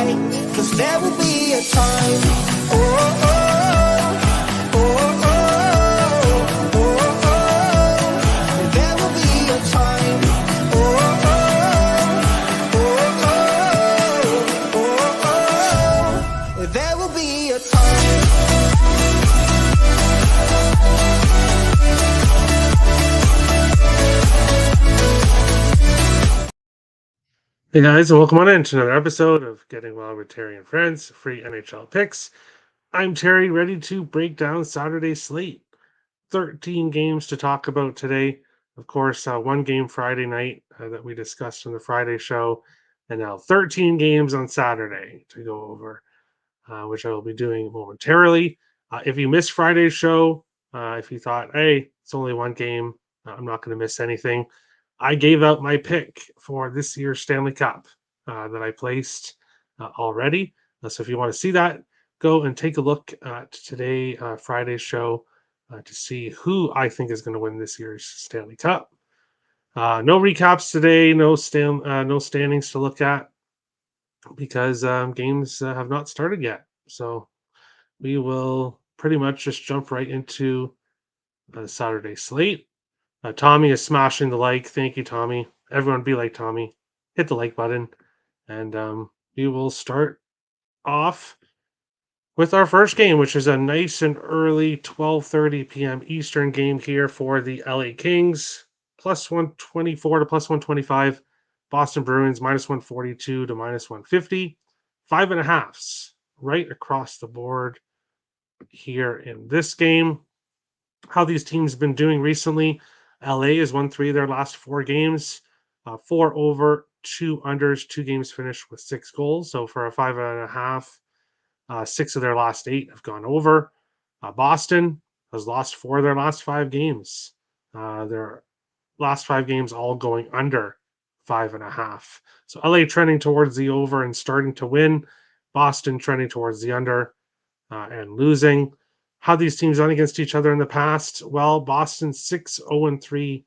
fight, 'cause there will be a time. Oh, oh, oh, oh, oh, oh, oh. There will be a time. Oh, oh, oh, oh, oh, oh. There will be a time. Hey guys, and welcome on in to another episode of Getting Well with Terry and Friends, free NHL picks. I'm Terry, ready to break down Saturday's slate. 13 games to talk about today. Of course, one game Friday night that we discussed on the Friday show, and now 13 games on Saturday to go over, which I will be doing momentarily. If you missed Friday's show, if you thought, hey, it's only one game, I'm not going to miss anything. I gave out my pick for this year's Stanley Cup that I placed already. So if you want to see that, go and take a look at today, Friday's show, to see who I think is going to win this year's Stanley Cup. No recaps today, no standings to look at because games have not started yet. So we will pretty much just jump right into the Saturday slate. Tommy is smashing the like. Thank you, Tommy. Everyone be like Tommy. Hit the like button. And we will start off with our first game, which is a nice and early 12:30 p.m. Eastern game here for the LA Kings. Plus 124 to plus 125. Boston Bruins minus 142 to minus 150. 5.5s right across the board here in this game. How these teams have been doing recently. LA has won 3 of their last 4 games, 4 over, 2 unders, 2 games finished with 6 goals. So for a 5.5, 6 of their last 8 have gone over. Boston has lost 4 of their last 5 games. Their last 5 games all going under 5.5. So LA trending towards the over and starting to win. Boston trending towards the under and losing. How these teams done against each other in the past? Well, Boston 6-0-3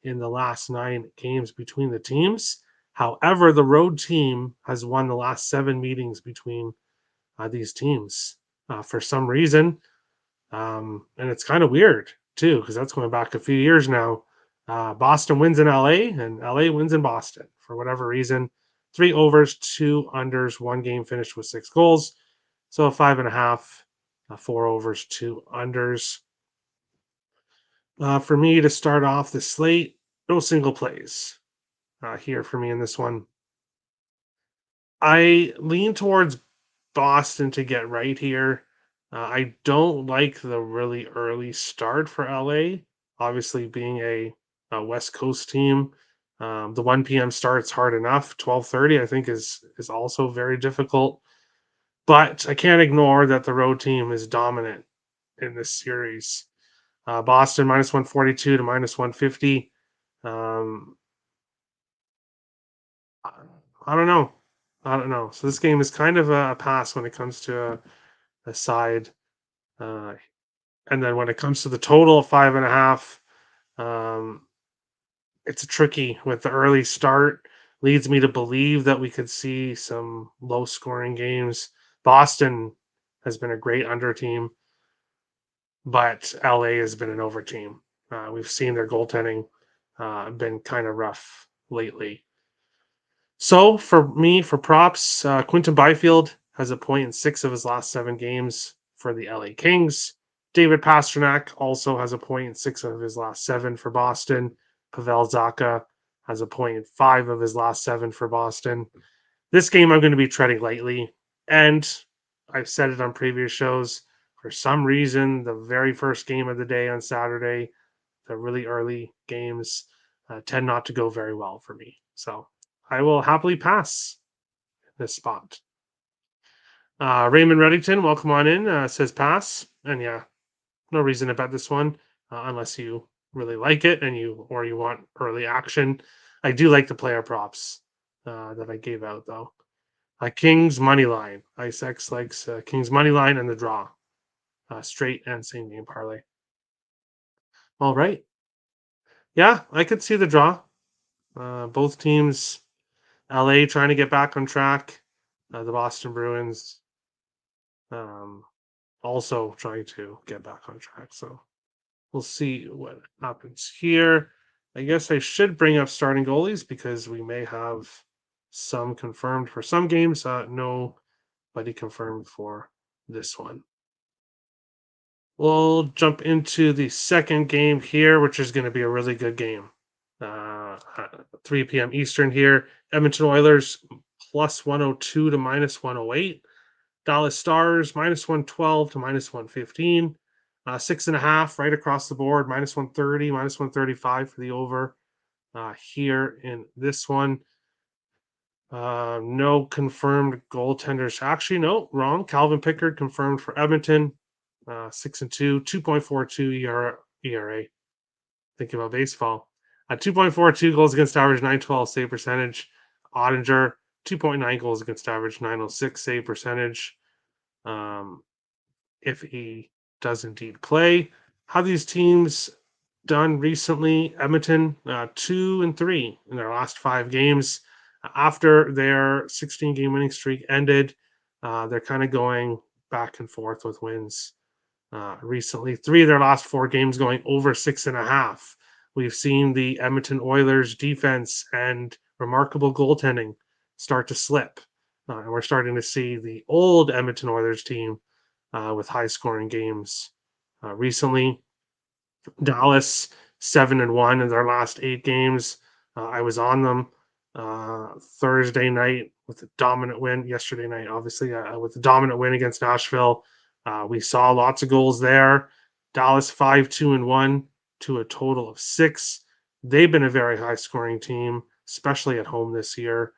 in the last 9 games between the teams. However, the road team has won the last 7 meetings between these teams for some reason. And it's kind of weird, too, because that's going back a few years now. Boston wins in LA, and LA wins in Boston for whatever reason. 3 overs, 2 unders, 1 game finished with 6 goals. So a 5.5. 4 overs, 2 unders. For me to start off the slate, no single plays here for me in this one. I lean towards Boston to get right here. I don't like the really early start for LA, obviously being a West Coast team. The 1 p.m. start's hard enough. 12:30, I think, is also very difficult. But I can't ignore that the road team is dominant in this series. Boston minus 142 to minus 150. Um, I don't know. I don't know. So this game is kind of a pass when it comes to a side. And then when it comes to the total of 5.5, it's a tricky with the early start. Leads me to believe that we could see some low scoring games. Boston has been a great under team, but LA has been an over team. We've seen their goaltending been kind of rough lately. So for me, for props, Quinton Byfield has a point in 6 of his last 7 games for the LA Kings. David Pastrnak also has a point in 6 of his last 7 for Boston. Pavel Zacha has a point in 5 of his last 7 for Boston. This game I'm going to be treading lightly, and I've said it on previous shows. For some reason, the very first game of the day on Saturday, the really early games, tend not to go very well for me. So I will happily pass this spot. Raymond Reddington, welcome on in, says pass. And yeah, no reason to bet this one unless you really like it and you want early action. I do like the player props that I gave out, though. Kings money line. IceX likes Kings money line and the draw. Straight and same game parlay. All right. Yeah, I could see the draw. Both teams, LA trying to get back on track. The Boston Bruins also trying to get back on track. So we'll see what happens here. I guess I should bring up starting goalies because we may have some confirmed for some games. Nobody confirmed for this one. We'll jump into the second game here, which is going to be a really good game. 3 p.m. Eastern here. Edmonton Oilers plus 102 to minus 108. Dallas Stars minus 112 to minus 115. 6.5 right across the board, minus 130, minus 135 for the over here in this one. No confirmed goaltenders. Actually, no, wrong. Calvin Pickard confirmed for Edmonton. 6-2, 2.42 ERA. Thinking about baseball. 2.42 goals against average, 912 save percentage. Ottinger, 2.9 goals against average, 906 save percentage. If he does indeed play. How these teams done recently? Edmonton 2-3 in their last 5 games. After their 16-game winning streak ended, they're kind of going back and forth with wins. Recently, 3 of their last 4 games going over 6.5. We've seen the Edmonton Oilers defense and remarkable goaltending start to slip. And we're starting to see the old Edmonton Oilers team with high scoring games. Recently, Dallas 7-1 in their last 8 games. I was on them Thursday night with a dominant win. Yesterday night, obviously, with a dominant win against Nashville. We saw lots of goals there. Dallas 5-2-1 to a total of 6. They've been a very high scoring team, especially at home this year.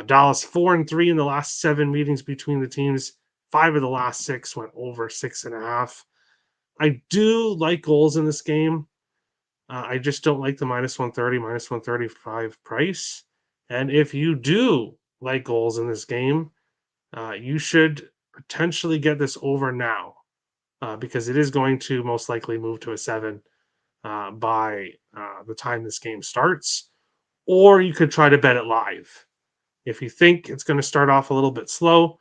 Dallas 4-3 in the last 7 meetings between the teams. 5 of the last 6 went over 6.5. I do like goals in this game. I just don't like the minus 130, minus 135 price. And if you do like goals in this game, you should potentially get this over now because it is going to most likely move to a 7 by the time this game starts. Or you could try to bet it live. If you think it's going to start off a little bit slow,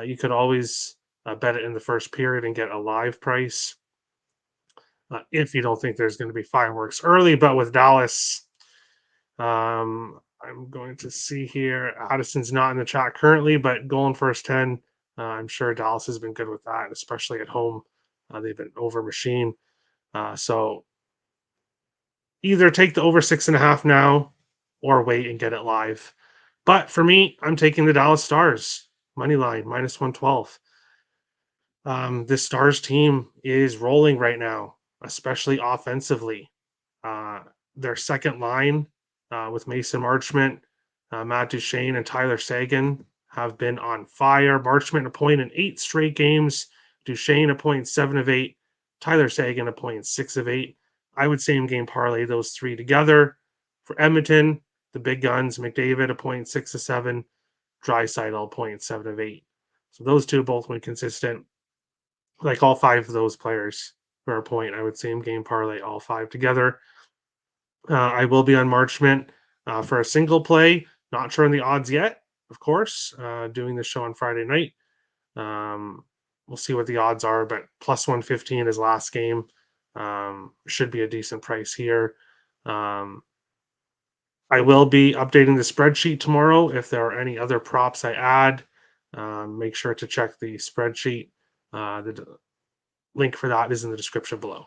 you could always bet it in the first period and get a live price if you don't think there's going to be fireworks early. But with Dallas, I'm going to see here. Addison's not in the chat currently, but goal in first 10. I'm sure Dallas has been good with that, especially at home. They've been over machine. So either take the over 6.5 now or wait and get it live. But for me, I'm taking the Dallas Stars money line minus 112. This Stars team is rolling right now, especially offensively. Their second line with Mason Marchment, Matt Duchene, and Tyler Seguin have been on fire. Marchment a point in 8 straight games. Duchene a point 7 of 8. Tyler Seguin a point 6 of 8. I would same game parlay those 3 together. For Edmonton, the big guns, McDavid a point 6 of 7. Draisaitl a point 7 of 8. So those 2 both went consistent. Like all 5 of those players for a point, I would same game parlay all 5 together. I will be on Marchment for a single play. Not sure on the odds yet, of course. Doing the show on Friday night. We'll see what the odds are, but plus 115 is last game. Should be a decent price here. I will be updating the spreadsheet tomorrow. If there are any other props I add, make sure to check the spreadsheet. The link for that is in the description below.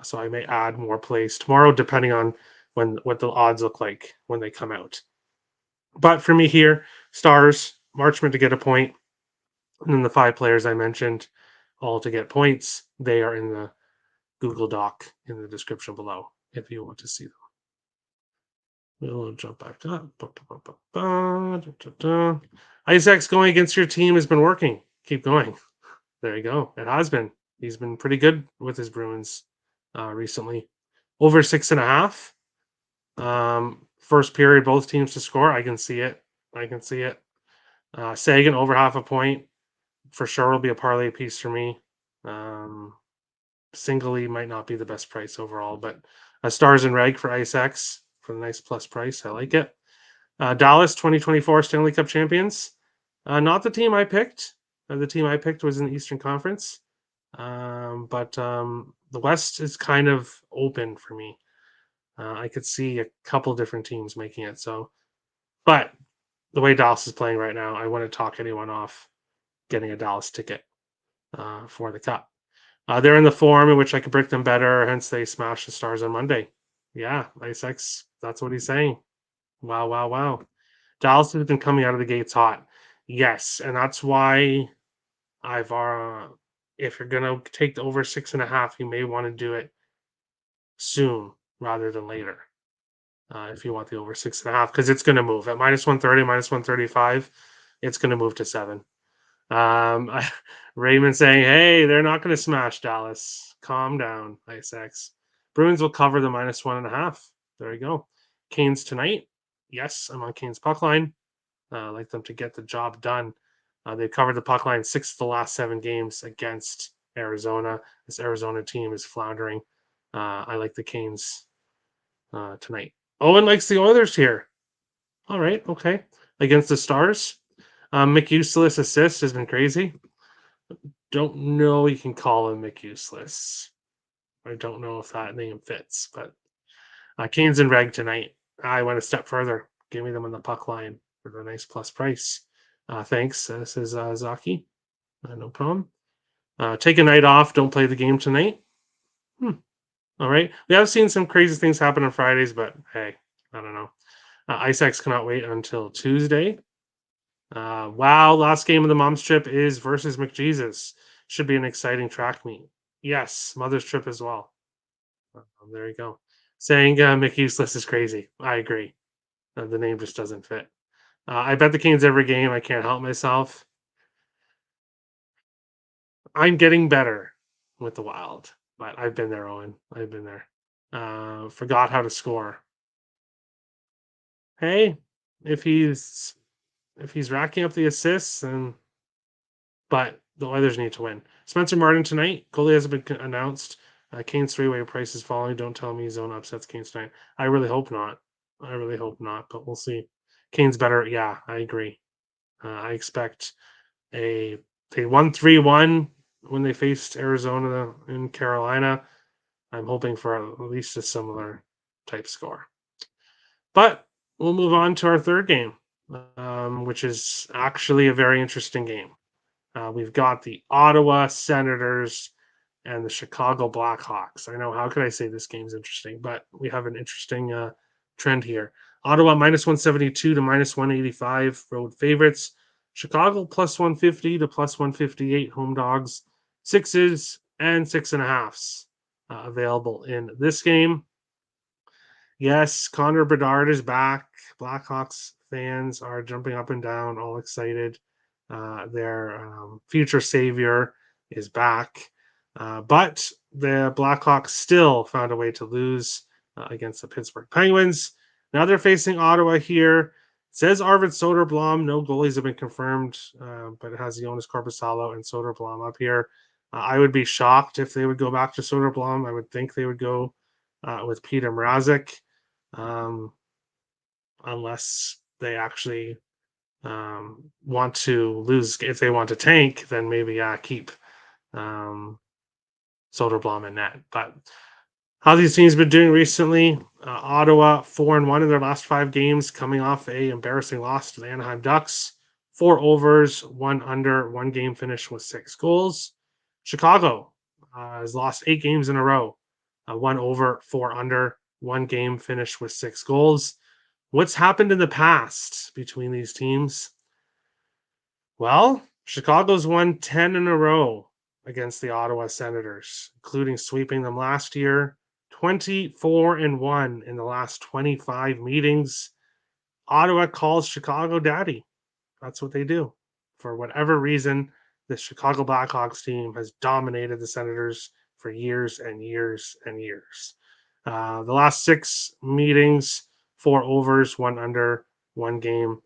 So I may add more plays tomorrow, depending on what the odds look like when they come out. But for me here, Stars, Marchment to get a point, and then the 5 players I mentioned, all to get points. They are in the Google Doc in the description below if you want to see them. We'll jump back up. Isaac's going against your team has been working. Keep going. There you go. It has been. He's been pretty good with his Bruins recently. Over 6.5. First period, both teams to score. I can see it. Sagan over half a point. For sure will be a parlay piece for me. Singly might not be the best price overall, but Stars and Reg for IceX for a nice plus price. I like it. Dallas 2024 Stanley Cup champions. Not the team I picked. The team I picked was in the Eastern Conference. But the West is kind of open for me. I could see a couple different teams making it. So, but the way Dallas is playing right now, I wouldn't talk anyone off getting a Dallas ticket for the Cup. They're in the form in which I could predict them better, hence they smashed the Stars on Monday. Yeah, IceX, that's what he's saying. Wow, wow, wow. Dallas has been coming out of the gates hot. Yes, and that's why I've if you're gonna take the over 6.5, you may want to do it soon rather than later. If you want the over 6.5, because it's gonna move at -130, -135, it's gonna move to 7. Raymond saying, "Hey, they're not going to smash Dallas. Calm down, IceX. Bruins will cover the -1.5. There you go. Canes tonight. Yes, I'm on Canes puck line. I like them to get the job done. They've covered the puck line 6 of the last 7 games against Arizona. This Arizona team is floundering. I like the Canes tonight. Owen likes the Oilers here. All right, okay. Against the Stars. McUseless assist has been crazy. Don't know you can call him McUseless. I don't know if that name fits, but Canes and Reg tonight. I went a step further. Give me them on the puck line for a nice plus price. Thanks. This is Zaki. No problem. Take a night off. Don't play the game tonight. All right. We have seen some crazy things happen on Fridays, but hey, I don't know. IceX cannot wait until Tuesday. Wow, last game of the mom's trip is versus McJesus. Should be an exciting track meet. Yes, mother's trip as well. There you go. Saying Mick Useless is crazy. I agree. The name just doesn't fit. I bet the Kings every game. I can't help myself. I'm getting better with the Wild, but I've been there, Owen. I've been there. Forgot how to score. Hey, if he's racking up the assists, and but the Oilers need to win. Spencer Mårten tonight. Goalie hasn't been announced. Kane's three-way price is falling. Don't tell me zone upsets Kane's tonight. I really hope not. I really hope not, but we'll see. Kane's better. Yeah, I agree. I expect they won 3-1 when they faced Arizona in Carolina. I'm hoping for at least a similar type score. But we'll move on to our third game, which is actually a very interesting game. We've got the Ottawa Senators and the Chicago Blackhawks. I know, how could I say this game's interesting, but we have an interesting trend here. Ottawa -172 to -185 road favorites. Chicago +150 to +158 home dogs. Sixes and 6.5s available in this game. Yes, Connor Bedard is back. Blackhawks fans are jumping up and down, all excited. Their future savior is back. But the Blackhawks still found a way to lose against the Pittsburgh Penguins. Now they're facing Ottawa here. It says Arvid Soderblom. No goalies have been confirmed, but it has Jonas Corposalo and Soderblom up here. I would be shocked if they would go back to Soderblom. I would think they would go with Peter Mrazek, unless they actually want to lose. If they want to tank, then maybe keep Soderblom in net. But how these teams been doing recently? Ottawa 4-1 in their last 5 games, coming off a embarrassing loss to the Anaheim Ducks. 4 overs, 1 under, 1 game finish with 6 goals. Chicago has lost 8 games in a row. 1 over, 4 under, 1 game finish with 6 goals. What's happened in the past between these teams? Well, Chicago's won 10 in a row against the Ottawa Senators, including sweeping them last year. 24-1 in the last 25 meetings. Ottawa calls Chicago daddy. That's what they do. For whatever reason, the Chicago Blackhawks team has dominated the Senators for years and years and years. The last 6 meetings, 4 overs, 1 under, 1 game,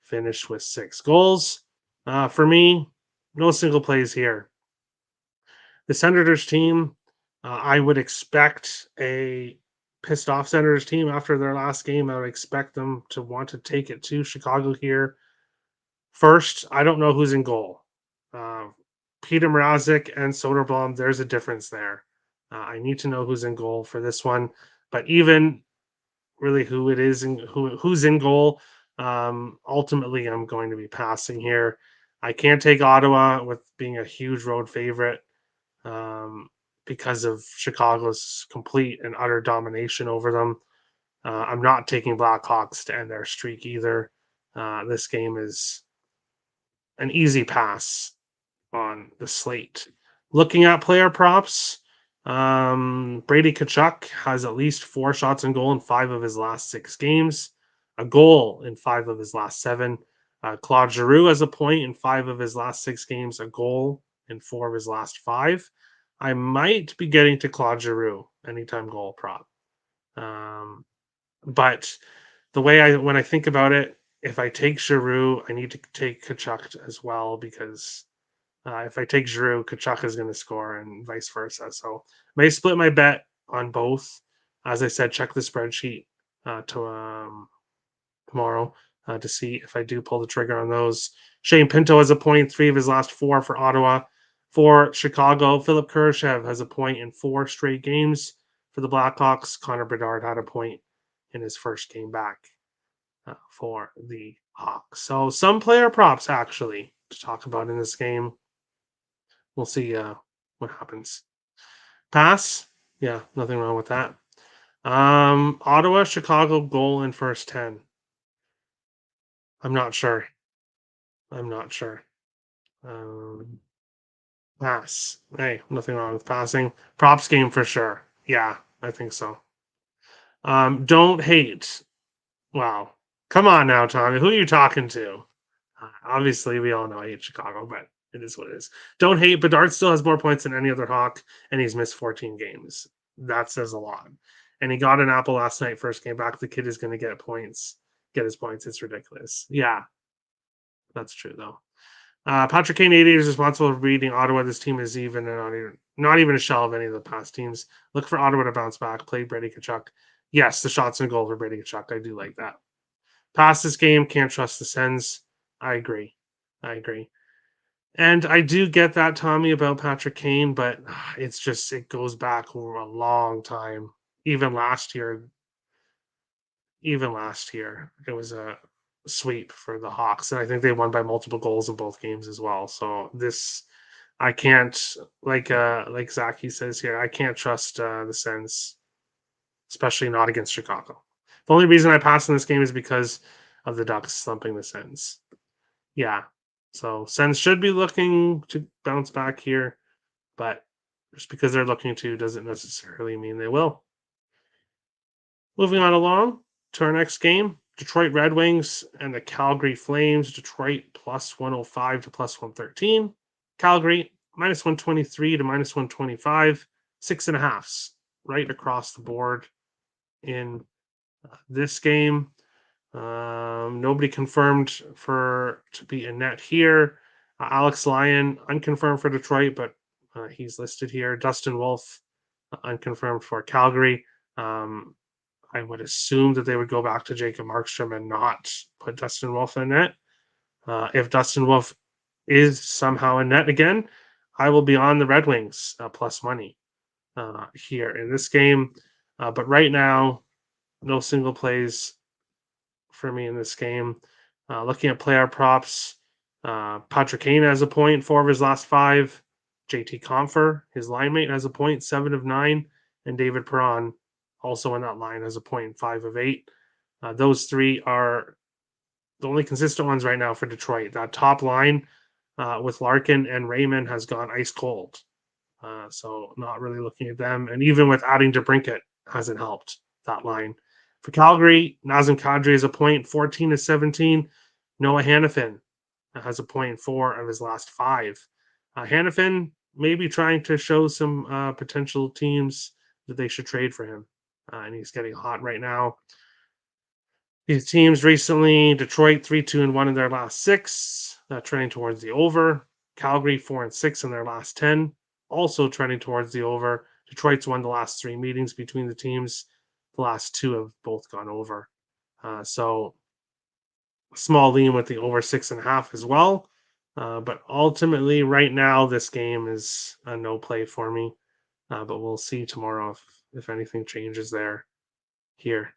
finished with 6 goals. For me, no single plays here. The Senators team, I would expect a pissed off Senators team after their last game. I would expect them to want to take it to Chicago here. First, I don't know who's in goal. Uh, Peter Mrazek and Soderblom, there's a difference there. I need to know who's in goal for this one. But even really who it is and who's in goal, ultimately, I'm going to be passing here. I can't take Ottawa with being a huge road favorite because of Chicago's complete and utter domination over them. I'm not taking Blackhawks to end their streak either. This game is an easy pass on the slate. Looking at player props, Brady Tkachuk has at least 4 shots on goal in 5 of his last 6 games, a goal in 5 of his last 7. Claude Giroux has a point in 5 of his last 6 games, a goal in 4 of his last 5. I might be getting to Claude Giroux anytime goal prop. But when I think about it, if I take Giroux, I need to take Kachuk as well because if I take Giroux, Kachuk is going to score and vice versa. So may split my bet on both. As I said, check the spreadsheet tomorrow to see if I do pull the trigger on those. Shane Pinto has a point, 3 of his last 4 for Ottawa. For Chicago, Philip Kurashev has a point in 4 straight games. For the Blackhawks, Connor Bedard had a point in his first game back for the Hawks. So some player props actually to talk about in this game. We'll see what happens. Pass, yeah, nothing wrong with that. Ottawa, Chicago goal in first 10. I'm not sure. I'm not sure. Um, Pass. Hey, nothing wrong with passing. Props game for sure. Yeah, I think so. Don't hate. Wow. Come on now, Tommy. Who are you talking to? Obviously, we all know I hate Chicago, but it is what it is. Don't hate. Bedard still has more points than any other Hawk, and he's missed 14 games. That says a lot. And he got an apple last night, first game back. The kid is going to get points, get his points. It's ridiculous. Yeah, that's true, though. Patrick Kane, 88, is responsible for beating Ottawa. This team is even and not even a shell of any of the past teams. Look for Ottawa to bounce back. Play Brady Tkachuk. Yes, the shots and goal for Brady Tkachuk. I do like that. Past this game, can't trust the Sens. I agree. I agree. And I do get that, Tommy, about Patrick Kane, but it's just it goes back over a long time. Even last year, it was a sweep for the Hawks, and I think they won by multiple goals in both games as well. So this, I can't like Zaki says here, I can't trust the Sens, especially not against Chicago. The only reason I pass in this game is because of the Ducks slumping the Sens. Yeah, so Sens should be looking to bounce back here, but just because they're looking to doesn't necessarily mean they will. Moving on along to our next game, Detroit Red Wings and the Calgary Flames. Detroit plus 105 to plus 113. Calgary minus 123 to minus 125. 6.5s right across the board in this game. Nobody confirmed to be in net here. Alex Lyon unconfirmed for Detroit, but he's listed here. Dustin Wolf unconfirmed for Calgary. I would assume that they would go back to Jacob Markstrom and not put Dustin Wolf in net. If Dustin Wolf is somehow in net again, I will be on the Red Wings plus money here in this game. But right now, no single plays for me in this game. Looking at player props, Patrick Kane has a point, 4 of his last 5. JT Compher, his line mate, has a point, 7 of 9. And David Perron, also in that line, has a point, 5 of 8. Those three are the only consistent ones right now for Detroit. That top line with Larkin and Raymond has gone ice cold. So not really looking at them. And even with adding DeBrincat hasn't helped that line. For Calgary, Nazem Kadri has a point, 14 of 17. Noah Hannafin has a point in 4 of his last 5. Hannafin may be trying to show some potential teams that they should trade for him. And he's getting hot right now. These teams recently, Detroit 3-2-1 in their last 6, trending towards the over. Calgary 4-6 in their last 10, also trending towards the over. Detroit's won the last 3 meetings between the teams. The last 2 have both gone over. So small lean with the over 6.5 as well. But ultimately, right now, this game is a no play for me. But we'll see tomorrow if anything changes there. Here,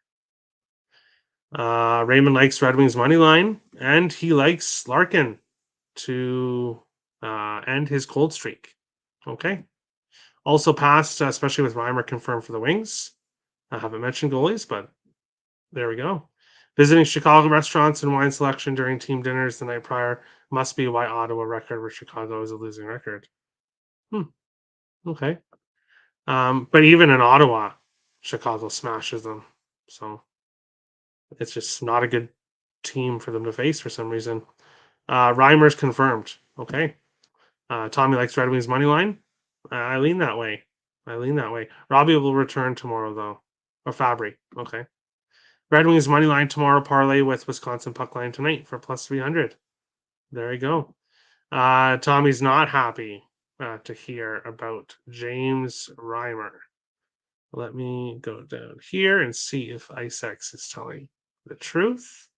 Raymond likes Red Wings money line, and he likes Larkin to end his cold streak. Okay. Also passed, especially with Reimer confirmed for the Wings. I haven't mentioned goalies, but there we go. Visiting Chicago restaurants and wine selection during team dinners the night prior must be why Ottawa record where Chicago is a losing record. Okay. But even in Ottawa, Chicago smashes them. So it's just not a good team for them to face for some reason. Reimer's confirmed. Okay. Tommy likes Red Wings money line. I lean that way. Robbie will return tomorrow though, or Fabry. Okay. Red Wings money line tomorrow. Parlay with Wisconsin puck line tonight for plus 300. There you go. Tommy's not happy to hear about James Reimer. Let me go down here and see if IceX is telling the truth.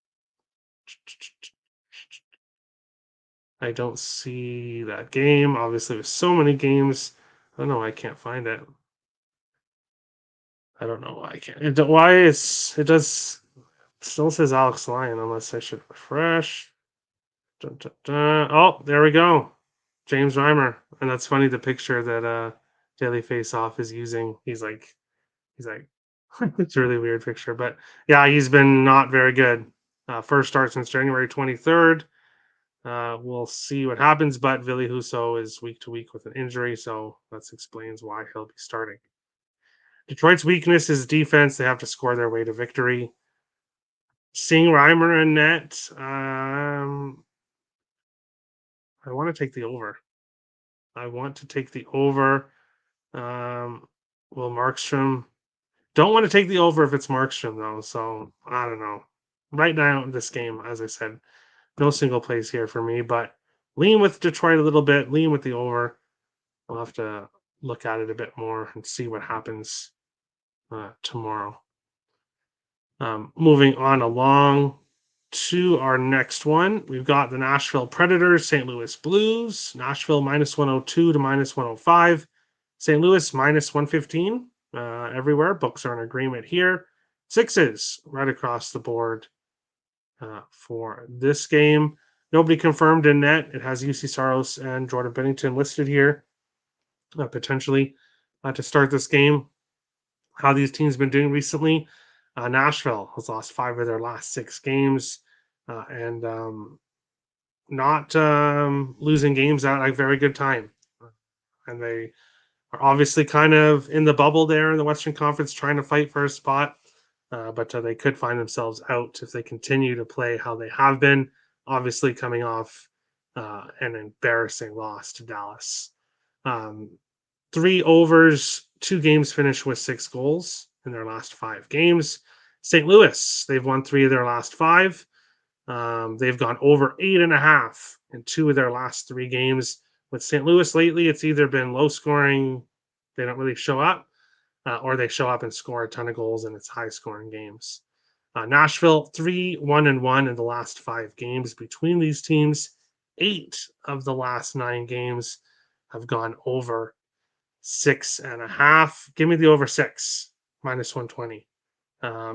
I don't see that game. Obviously, there's so many games. I don't know why I can't find it. I don't know why I can't. It does still says Alex Lyon unless I should refresh. Dun, dun, dun. Oh, there we go. James Reimer. And that's funny the picture that Daily Face Off is using. He's like it's a really weird picture. But yeah, he's been not very good. First start since January 23rd. We'll see what happens, but Ville Husso is week to week with an injury, so that explains why he'll be starting. Detroit's weakness is defense. They have to score their way to victory. Seeing Reimer and net, I want to take the over. Will Markstrom? Don't want to take the over if it's Markstrom though. So I don't know. Right now in this game, as I said, no single plays here for me, but lean with Detroit a little bit. Lean with the over. I'll have to look at it a bit more and see what happens tomorrow. Moving on along to our next one, we've got the Nashville Predators, St. Louis Blues. Nashville minus 102 to minus 105. St. Louis minus 115 everywhere. Books are in agreement here. Sixes right across the board for this game. Nobody confirmed in net. It has UC Saros and Jordan Bennington listed here potentially to start this game. How these teams been doing recently? Nashville has lost 5 of their last 6 games and not losing games at a very good time. And they are obviously kind of in the bubble there in the Western Conference trying to fight for a spot. But they could find themselves out if they continue to play how they have been, obviously coming off an embarrassing loss to Dallas. 3 overs, 2 games finished with 6 goals in their last 5 games. St. Louis, they've won 3 of their last 5. They've gone over 8.5 in 2 of their last 3 games. With St. Louis lately, it's either been low scoring, they don't really show up, or they show up and score a ton of goals and it's high scoring games. Nashville 3-1-1 in the last 5 games between these teams. 8 of the last 9 games have gone over 6.5. Give me the over 6 minus 120.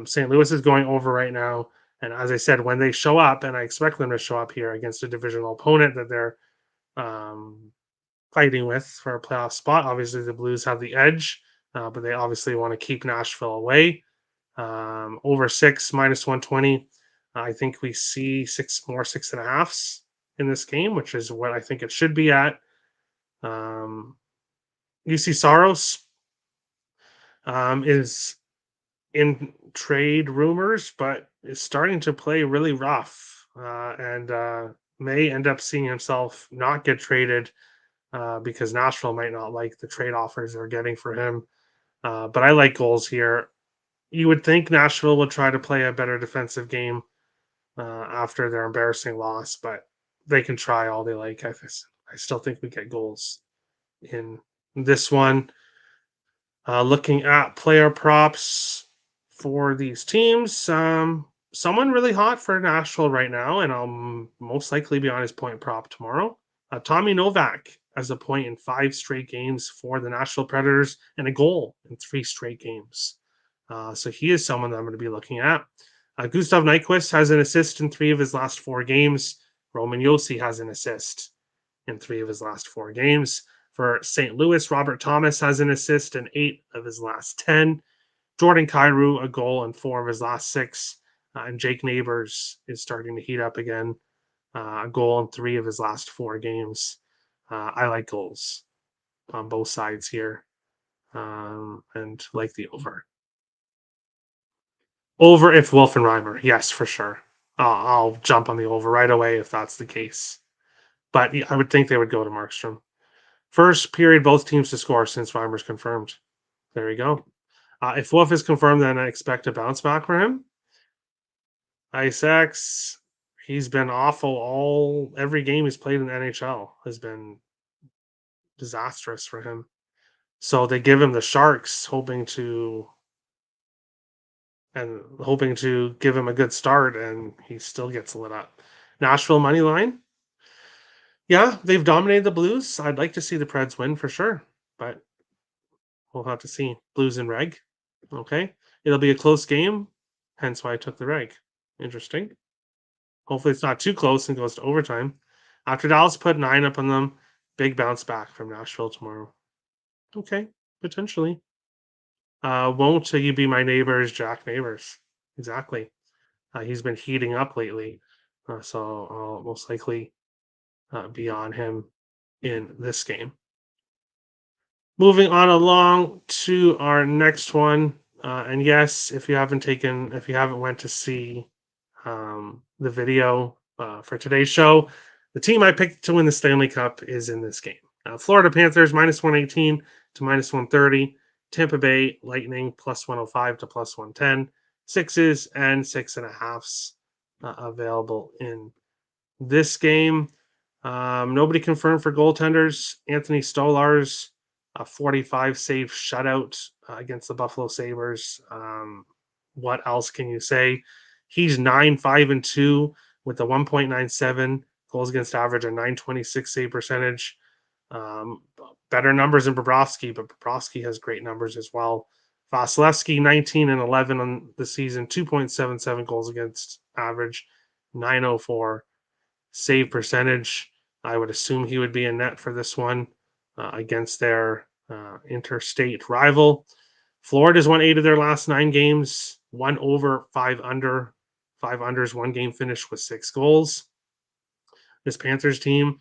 St. Louis is going over right now. And as I said, when they show up, and I expect them to show up here against a divisional opponent that they're fighting with for a playoff spot, obviously the Blues have the edge, but they obviously want to keep Nashville away. Over 6 minus 120. I think we see 6 more 6.5s in this game, which is what I think it should be at. UC Saros is in trade rumors, but is starting to play really rough and may end up seeing himself not get traded because Nashville might not like the trade offers they're getting for him. But I like goals here. You would think Nashville would try to play a better defensive game after their embarrassing loss, but they can try all they like. I still think we get goals in this one. Looking at player props for these teams, someone really hot for Nashville right now, and I'll most likely be on his point prop tomorrow. Tommy Novak has a point in 5 straight games for the Nashville Predators and a goal in 3 straight games. So he is someone that I'm going to be looking at. Gustav Nyquist has an assist in 3 of his last 4 games. Roman Josi has an assist in 3 of his last 4 games. For St. Louis, Robert Thomas has an assist in 8 of his last 10. Jordan Kyrou, a goal in 4 of his last 6. And Jake Neighbors is starting to heat up again. A goal in 3 of his last 4 games. I like goals on both sides here, and like the over. Over if Wolfenreimer, yes, for sure. I'll jump on the over right away if that's the case. But I would think they would go to Markstrom. First period, both teams to score since Reimer's confirmed. There you go. If Wolf is confirmed, then I expect a bounce back for him. Isaacs, he's been awful. Every game he's played in the NHL has been disastrous for him. So they give him the Sharks, hoping to give him a good start, and he still gets lit up. Nashville money line. Yeah, they've dominated the Blues. I'd like to see the Preds win for sure, but we'll have to see. Blues and reg. Okay. It'll be a close game, hence why I took the reg. Interesting. Hopefully it's not too close and goes to overtime. After Dallas put 9 up on them, big bounce back from Nashville tomorrow. Okay, potentially. Won't you be my neighbors, Jack Neighbors? Exactly. He's been heating up lately, so I'll most likely be on him in this game. Moving on along to our next one, and yes, if you haven't went to see the video for today's show, the team I picked to win the Stanley Cup is in this game. Florida Panthers -118 to -130. Tampa Bay Lightning +105 to +110. 6s and 6.5s available in this game. Nobody confirmed for goaltenders. Anthony Stolarz, a 45 save shutout against the Buffalo Sabres. What else can you say? He's 9-5-2 with a 1.97 goals against average, a 926 save percentage. Better numbers than Bobrovsky, but Bobrovsky has great numbers as well. Vasilevsky 19-11 on the season, 2.77 goals against average, 904 save percentage. I would assume he would be in net for this one against their interstate rival. Florida's won 8 of their last 9 games, 1 over, 5 under, 5 unders, 1 game finish with 6 goals. This Panthers team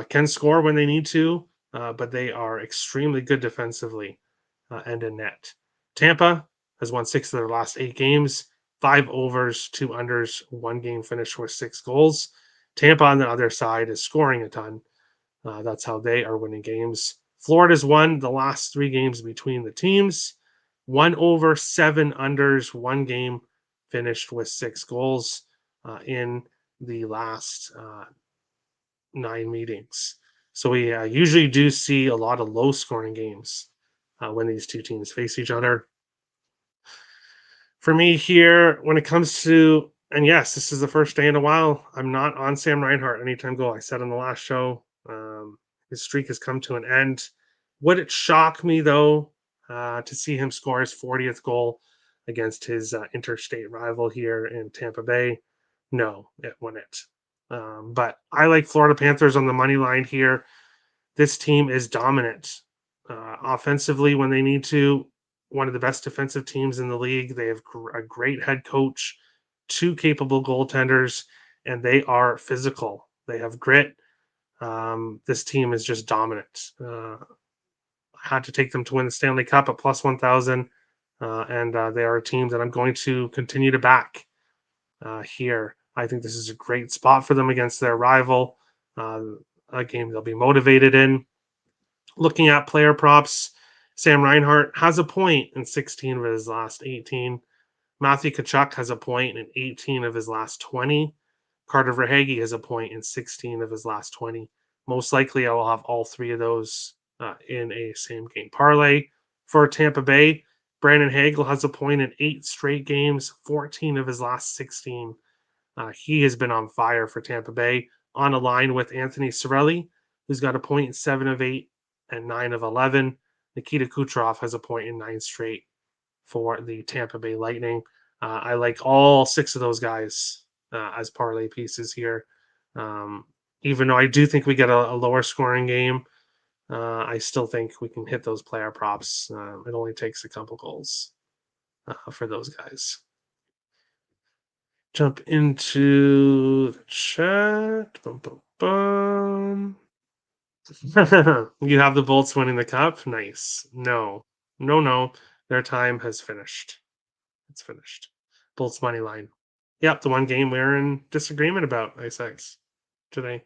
can score when they need to, but they are extremely good defensively and in net. Tampa has won 6 of their last 8 games, 5 overs, 2 unders, 1 game finish with 6 goals. Tampa on the other side is scoring a ton. That's how they are winning games. Florida's won the last 3 games between the teams. 1 over, 7 unders, 1 game finished with 6 goals in the last 9 meetings. So we usually do see a lot of low scoring games when these two teams face each other. For me here, when it comes to, and yes, this is the first day in a while, I'm not on Sam Reinhart anytime goal. I said on the last show, his streak has come to an end. Would it shock me, though, to see him score his 40th goal against his interstate rival here in Tampa Bay? No, it wouldn't. But I like Florida Panthers on the money line here. This team is dominant offensively when they need to. One of the best defensive teams in the league. They have a great head coach, 2 capable goaltenders, and they are physical. They have grit. This team is just dominant. I had to take them to win the Stanley Cup at +1,000, and they are a team that I'm going to continue to back here. I think this is a great spot for them against their rival, a game they'll be motivated in. Looking at player props, Sam Reinhart has a point in 16 of his last 18. Matthew Tkachuk has a point in 18 of his last 20. Carter Verhaeghe has a point in 16 of his last 20. Most likely, I will have all 3 of those in a same game parlay. For Tampa Bay, Brandon Hagel has a point in 8 straight games, 14 of his last 16. He has been on fire for Tampa Bay, on a line with Anthony Cirelli, who's got a point in 7 of 8 and 9 of 11. Nikita Kucherov has a point in 9 straight for the Tampa Bay Lightning. I like all 6 of those guys as parlay pieces here. Even though I do think we get a lower scoring game, I still think we can hit those player props. It only takes a couple goals for those guys. Jump into the chat. Bum, bum, bum. You have the Bolts winning the cup? Nice. No. Their time has finished. It's finished. Bolts money line. Yep, the one game we're in disagreement about, I6 today.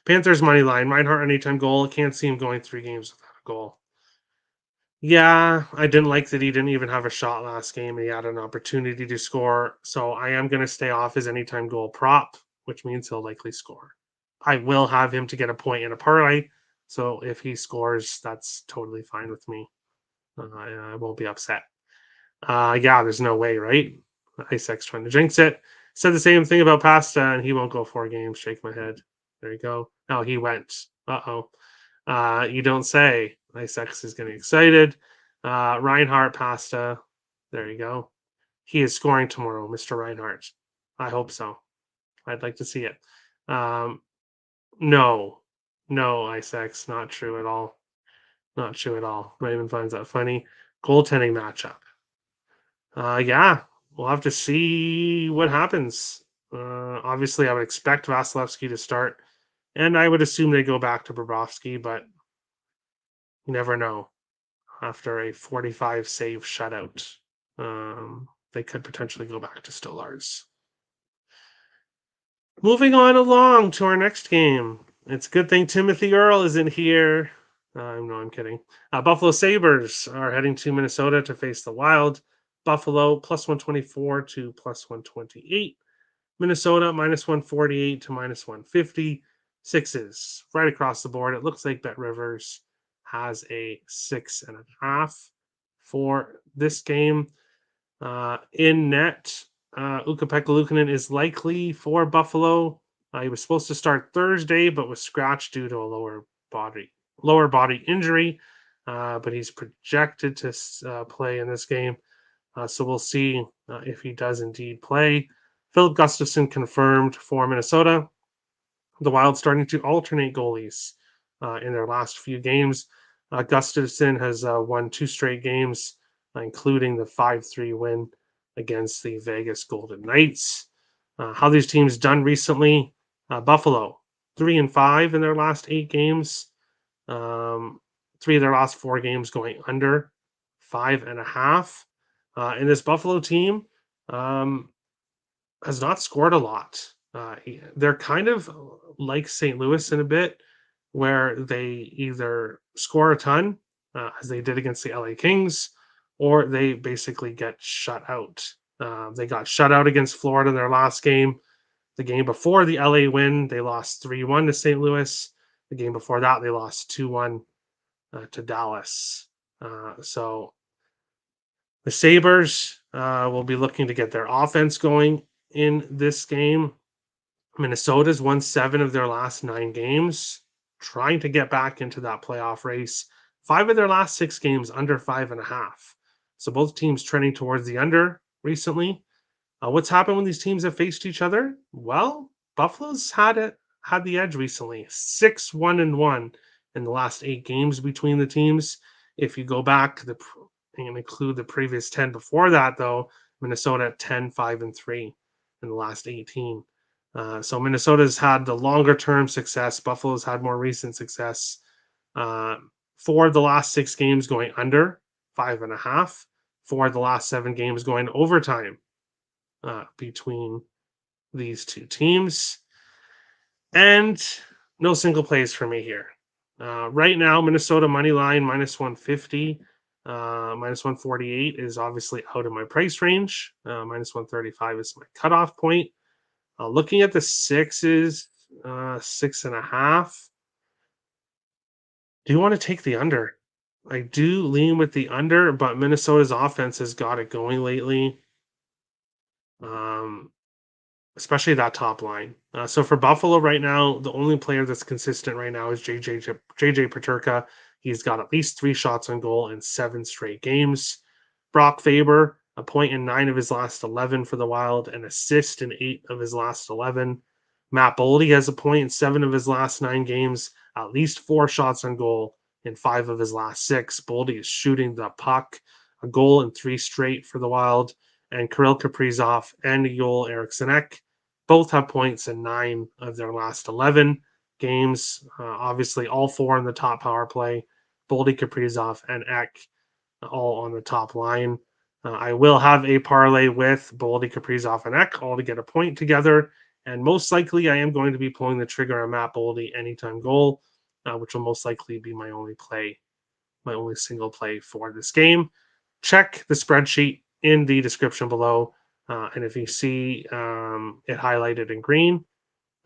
Panthers money line. Reinhart anytime goal. Can't see him going 3 games without a goal. Yeah, I didn't like that he didn't even have a shot last game and he had an opportunity to score. So I am going to stay off his anytime goal prop, which means he'll likely score. I will have him to get a point in a parlay. So if he scores, that's totally fine with me. I won't be upset. Yeah, there's no way, right? Isaac's trying to jinx it. Said the same thing about Pasta, and he won't go 4 games. Shake my head. There you go. Oh, he went. Uh-oh. You don't say. Isaac is getting excited. Reinhardt, Pasta. There you go. He is scoring tomorrow, Mr. Reinhardt. I hope so. I'd like to see it. No, Isaac's not true at all. Not true at all. Raymond finds that funny. Goaltending matchup. Yeah, we'll have to see what happens. Obviously, I would expect Vasilevsky to start, and I would assume they go back to Bobrovsky, but you never know. After a 45 save shutout, they could potentially go back to Stolars. Moving on along to our next game. It's a good thing Timothy Earl isn't here. No, I'm kidding. Buffalo Sabres are heading to Minnesota to face the Wild. Buffalo plus 124 to plus 128. Minnesota minus 148 to minus 150. Sixes right across the board. It looks like Bet Rivers has a 6.5 for this game. In net, Ukko-Pekka Luukkonen is likely for Buffalo. He was supposed to start Thursday, but was scratched due to a lower body injury. But he's projected to play in this game. So we'll see if he does indeed play. Philip Gustafson confirmed for Minnesota. The Wild starting to alternate goalies in their last few games. Gustafson has won 2 straight games, including the 5-3 win against the Vegas Golden Knights. How these teams done recently? Buffalo 3-5 in their last 8 games. 3 of their last 4 games going under 5.5. And this Buffalo team has not scored a lot. They're kind of like St. Louis in a bit, where they either score a ton, as they did against the LA Kings, or they basically get shut out. They got shut out against Florida in their last game. The game before the LA win, they lost 3-1 to St. Louis. The game before that, they lost 2-1 to Dallas. So the Sabres will be looking to get their offense going in this game. Minnesota's won 7 of their last 9 games, trying to get back into that playoff race. 5 of their last 6 games under 5.5. So both teams trending towards the under recently. What's happened when these teams have faced each other? Well, Buffalo's had the edge recently. 6-1-1 in the last 8 games between the teams. If you go back and include the previous 10 before that, though, Minnesota at 10-5-3 in the last 18. So Minnesota's had the longer term success. Buffalo's had more recent success. 4 of the last 6 games going under 5.5. 4 of the last 7 games going overtime between these 2 teams. And no single plays for me here. Right now, Minnesota money line minus 150. Minus 148 is obviously out of my price range. Minus 135 is my cutoff point. Looking at the sixes, 6.5. Do you want to take the under? I do lean with the under, but Minnesota's offense has got it going lately. Um, Especially that top line. So for Buffalo right now, the only player that's consistent right now is JJ Paterka. He's got at least 3 shots on goal in 7 straight games. Brock Faber, a point in 9 of his last 11 for the Wild, an assist in 8 of his last 11. Matt Boldy has a point in 7 of his last 9 games, at least 4 shots on goal in 5 of his last 6. Boldy is shooting the puck, a goal in 3 straight for the Wild. And Kirill Kaprizov and Joel Eriksson both have points in 9 of their last 11 games. Obviously, all 4 in the top power play. Boldy, Kaprizov, and Ek all on the top line. I will have a parlay with Boldy, Kaprizov, and Ek all to get a point together. And most likely, I am going to be pulling the trigger on Matt Boldy anytime goal, which will most likely be my only single play for this game. Check the spreadsheet in the description below. And if you see it highlighted in green,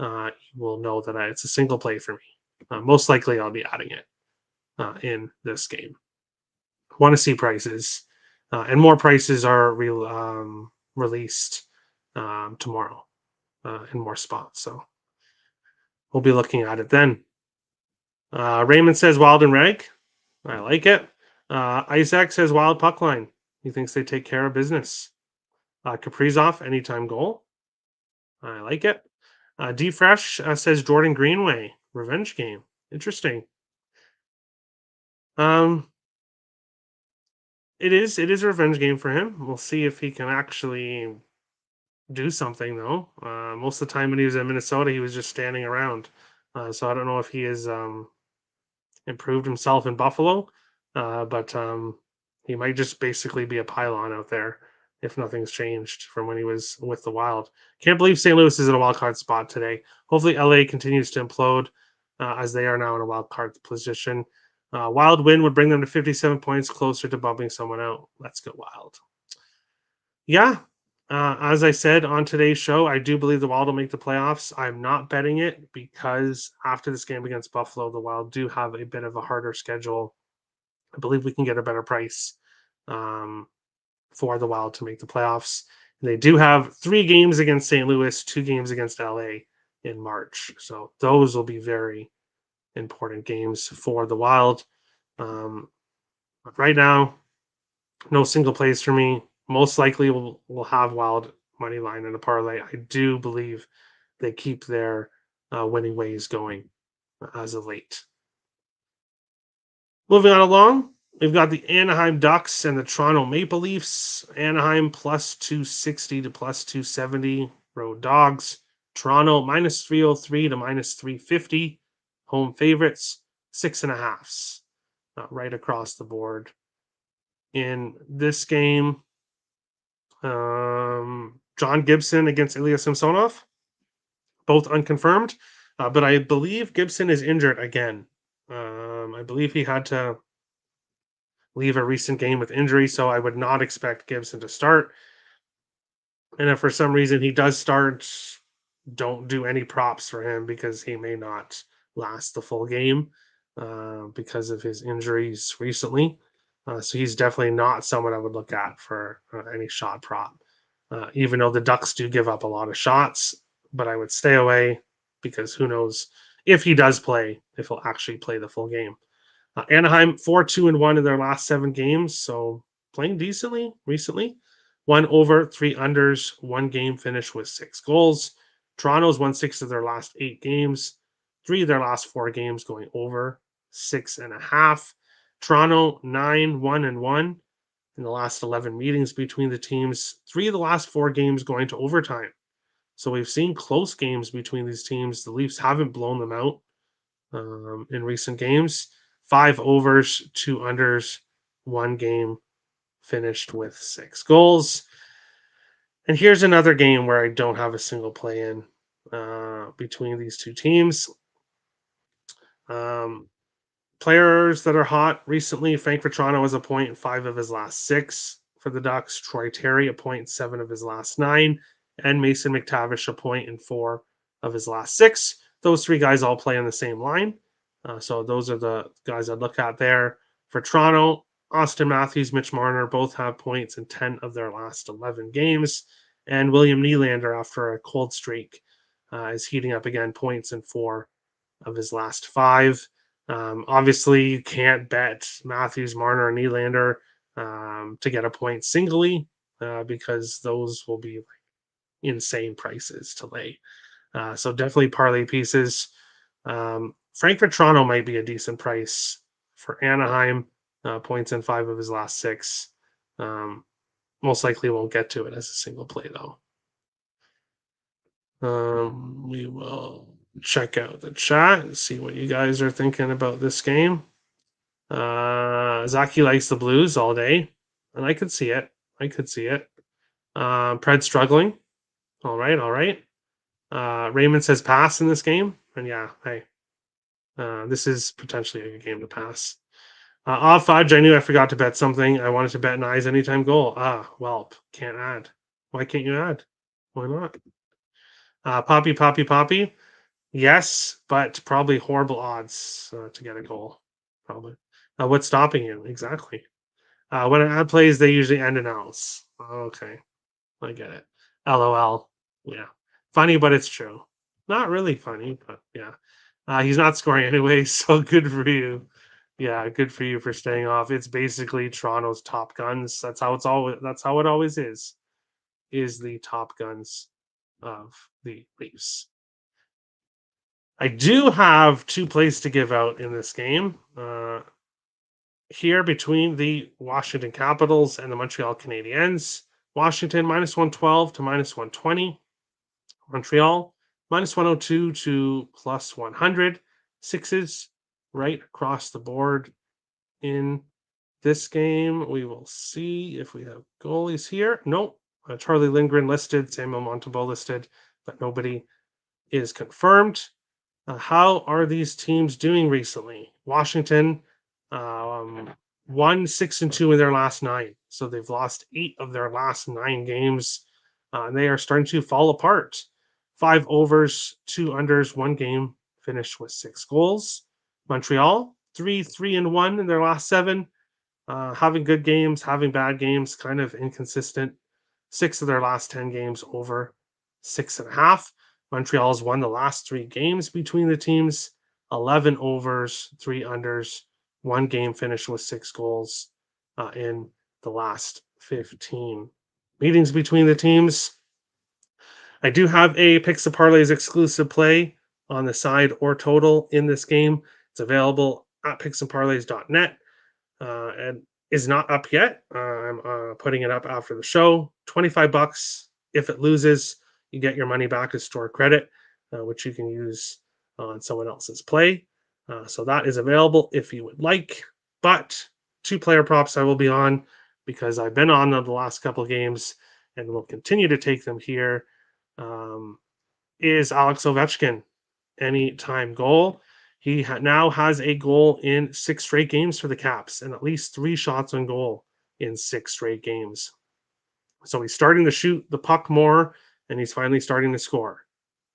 you will know that it's a single play for me. Most likely, I'll be adding it in this game. Want to see prices, and more prices are released tomorrow in more spots. So we'll be looking at it then. Raymond says Wild and Reg. I like it. Isaac says Wild puck line. He thinks they take care of business. Kaprizov anytime goal. I like it. D Fresh says Jordan Greenway revenge game. Interesting. It is a revenge game for him. We'll see if he can actually do something though. Most of the time when he was in Minnesota, he was just standing around. So I don't know if he has improved himself in Buffalo, but he might just basically be a pylon out there if nothing's changed from when he was with the Wild. Can't believe St. Louis is in a wild card spot today. Hopefully, LA continues to implode as they are now in a wild card position. Wild win would bring them to 57 points, closer to bumping someone out. Let's go Wild. Yeah, as I said on today's show, I do believe the Wild will make the playoffs. I'm not betting it because after this game against Buffalo, the Wild do have a bit of a harder schedule. I believe we can get a better price for the Wild to make the playoffs. And they do have 3 games against St. Louis, 2 games against LA in March. So those will be very important games for the Wild. But right now, no single plays for me. Most likely we'll have Wild money line in a parlay. I do believe they keep their winning ways going as of late. Moving on along, we've got the Anaheim Ducks and the Toronto Maple Leafs. Anaheim plus 260 to plus 270. Road Dogs. Toronto minus 303 to minus 350. Home favorites, 6.5s. Right across the board. In this game, John Gibson against Ilya Samsonov, both unconfirmed, but I believe Gibson is injured again. I believe he had to leave a recent game with injury, so I would not expect Gibson to start. And if for some reason he does start, don't do any props for him because he may not last the full game because of his injuries recently. So he's definitely not someone I would look at for any shot prop, even though the Ducks do give up a lot of shots. But I would stay away because who knows if he does play, if he'll actually play the full game. Anaheim 4-2-1 in their last 7 games, so playing decently recently. 1 over, 3 unders, 1 game finish with 6 goals. Toronto's won 6 of their last 8 games, 3 of their last 4 games going over 6.5. Toronto 9-1-1 in the last 11 meetings between the teams. 3 of the last 4 games going to overtime. So we've seen close games between these teams. The Leafs haven't blown them out in recent games. 5 overs, 2 unders, 1 game finished with 6 goals. And here's another game where I don't have a single play in between these two teams. Players that are hot recently, Frank Vatrano has a point in 5 of his last 6 for the Ducks. Troy Terry, a point in 7 of his last 9. And Mason McTavish, a point in 4 of his last 6. Those 3 guys all play on the same line. So those are the guys I'd look at there. For Toronto, Austin Matthews, Mitch Marner both have points in 10 of their last 11 games. And William Nylander, after a cold streak, is heating up again, points in 4 of his last 5. Obviously, you can't bet Matthews, Marner, and Nylander to get a point singly because those will be insane prices to lay. So definitely parlay pieces. Frankfurt Toronto might be a decent price for Anaheim. Points in 5 of his last 6. Most likely won't get to it as a single play though. We will check out the chat and see what you guys are thinking about this game. Zaki likes the Blues all day, and I could see it. Pred struggling. All right. Raymond says pass in this game, and yeah, hey, this is potentially a good game to pass. Off fudge, I knew I forgot to bet something. I wanted to bet an eyes anytime goal. Well, can't add. Why can't you add? Why not? Poppy. Yes, but probably horrible odds to get a goal. Probably. What's stopping you? Exactly. When an ad plays, they usually end in L's. Okay. I get it. LOL. Yeah. Funny, but it's true. Not really funny, but yeah. He's not scoring anyway, so good for you. Yeah, good for you for staying off. It's basically Toronto's top guns. That's how it always is the top guns of the Leafs. I do have 2 plays to give out in this game. Here between the Washington Capitals and the Montreal Canadiens. Washington -112 to -120. Montreal -102 to +100. Sixes right across the board in this game. We will see if we have goalies here. Nope. Charlie Lindgren listed, Samuel Montembeault listed, but nobody is confirmed. How are these teams doing recently? Washington won 6-2 in their last 9, so they've lost 8 of their last 9 games, and they are starting to fall apart. 5 overs, 2 unders, 1 game finished with 6 goals. Montreal 3-1 in their last 7, having good games, having bad games, kind of inconsistent. 6 of their last 10 games over 6.5. Montreal's won the last 3 games between the teams, 11 overs, 3 unders, 1 game finished with 6 goals in the last 15 meetings between the teams. I do have a Picks and Parlays exclusive play on the side or total in this game. It's available at picksandparlays.net and is not up yet. I'm putting it up after the show. $25. If it loses, you get your money back as store credit, which you can use on someone else's play. So that is available if you would like. But 2 player props I will be on because I've been on them the last couple of games and will continue to take them here. Is Alex Ovechkin anytime goal? He now has a goal in 6 straight games for the Caps and at least 3 shots on goal in 6 straight games. So he's starting to shoot the puck more, and he's finally starting to score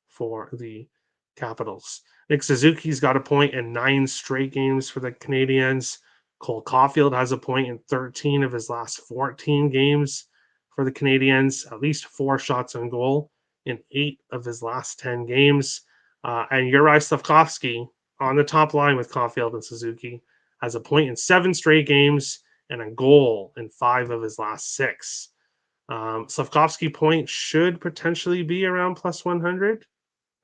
for the Capitals. Nick Suzuki's got a point in 9 straight games for the Canadiens. Cole Caulfield has a point in 13 of his last 14 games for the Canadiens, at least 4 shots on goal in 8 of his last 10 games. And Juraj Slafkovsky on the top line with Caulfield and Suzuki has a point in 7 straight games and a goal in 5 of his last 6. Slafkovsky point should potentially be around +100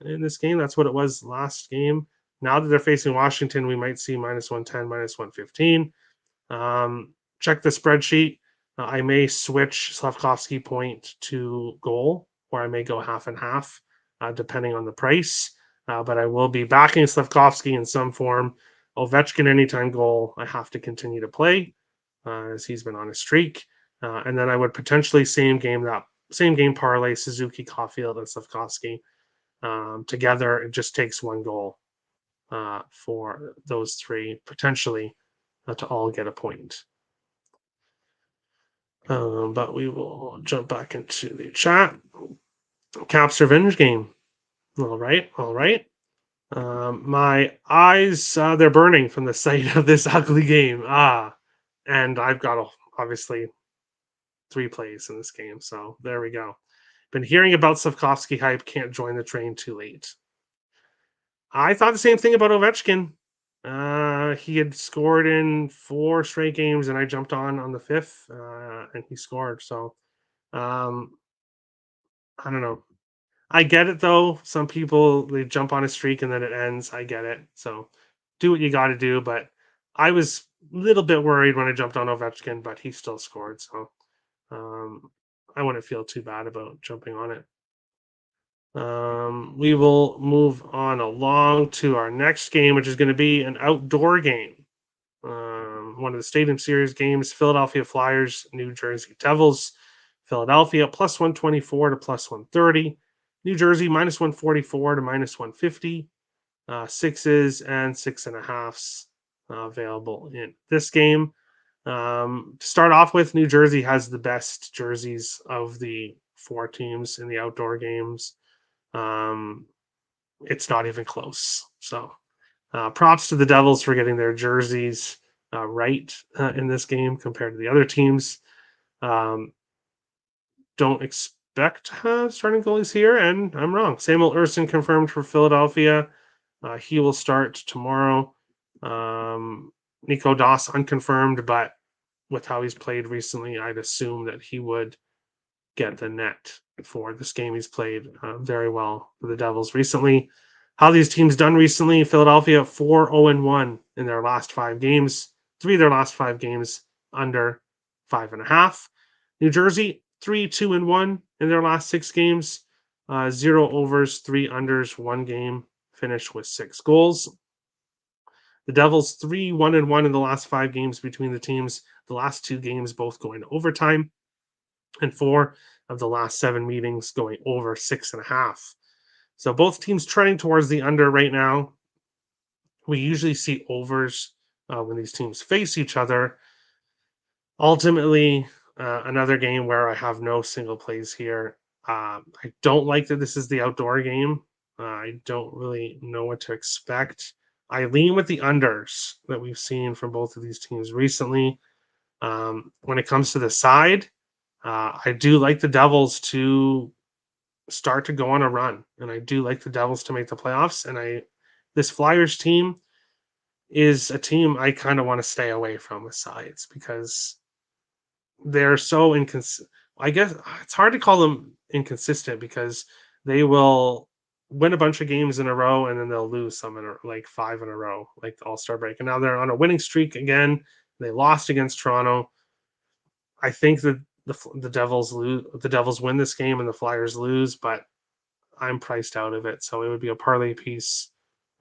in this game. That's what it was last game. Now that they're facing Washington, we might see -110, -115. Check the spreadsheet. I may switch Slafkovsky point to goal, or I may go half and half, depending on the price. But I will be backing Slafkovsky in some form. Ovechkin anytime goal, I have to continue to play as he's been on a streak. And then I would potentially same game parlay Suzuki, Caulfield, and Slafkovsky together. It just takes 1 goal for those 3 potentially to all get a point. But we will jump back into the chat. Caps revenge game. All right. My eyes, they're burning from the sight of this ugly game. And I've got obviously 3 plays in this game. So there we go. Been hearing about Slavkovsky hype. Can't join the train too late. I thought the same thing about Ovechkin. He had scored in 4 straight games, and I jumped on the fifth, and he scored. So um, I don't know. I get it though. Some people they jump on a streak and then it ends. I get it. So do what you got to do. But I was a little bit worried when I jumped on Ovechkin, but he still scored. So um, I wouldn't feel too bad about jumping on it. We will move on along to our next game, which is going to be an outdoor game. One of the Stadium Series games, Philadelphia Flyers, New Jersey Devils. Philadelphia plus 124 to plus 130. New Jersey minus 144 to minus 150. Sixes and 6.5s available in this game. To start off with, New Jersey has the best jerseys of the 4 teams in the outdoor games. Um, it's not even close. So props to the Devils for getting their jerseys right in this game compared to the other teams. Um, don't expect starting goalies here, and I'm wrong. Samuel Urson confirmed for Philadelphia. He will start tomorrow. Nico Doss unconfirmed, but with how he's played recently, I'd assume that he would get the net for this game. He's played very well for the Devils recently. How these teams done recently? Philadelphia 4-0-1 in their last 5 games. 3 of their last 5 games under 5.5. New Jersey 3-2-1 in their last 6 games. 0 overs, 3 unders, 1 game finished with 6 goals. The Devils 3-1-1 in the last 5 games between the teams. The last 2 games both going to overtime, and 4 of the last 7 meetings going over 6.5. So both teams trending towards the under right now. We usually see overs when these teams face each other. Ultimately, another game where I have no single plays here. I don't like that this is the outdoor game. I don't really know what to expect. I lean with the unders that we've seen from both of these teams recently. When it comes to the side, I do like the Devils to start to go on a run, and I do like the Devils to make the playoffs. And this Flyers team is a team I kind of want to stay away from with sides because they're so inconsistent. I guess it's hard to call them inconsistent because they will win a bunch of games in a row and then they'll lose some like 5 in a row, like the All Star break. And now they're on a winning streak again. They lost against Toronto. I think that the Devils lose. The Devils win this game and the Flyers lose, but I'm priced out of it. So it would be a parlay piece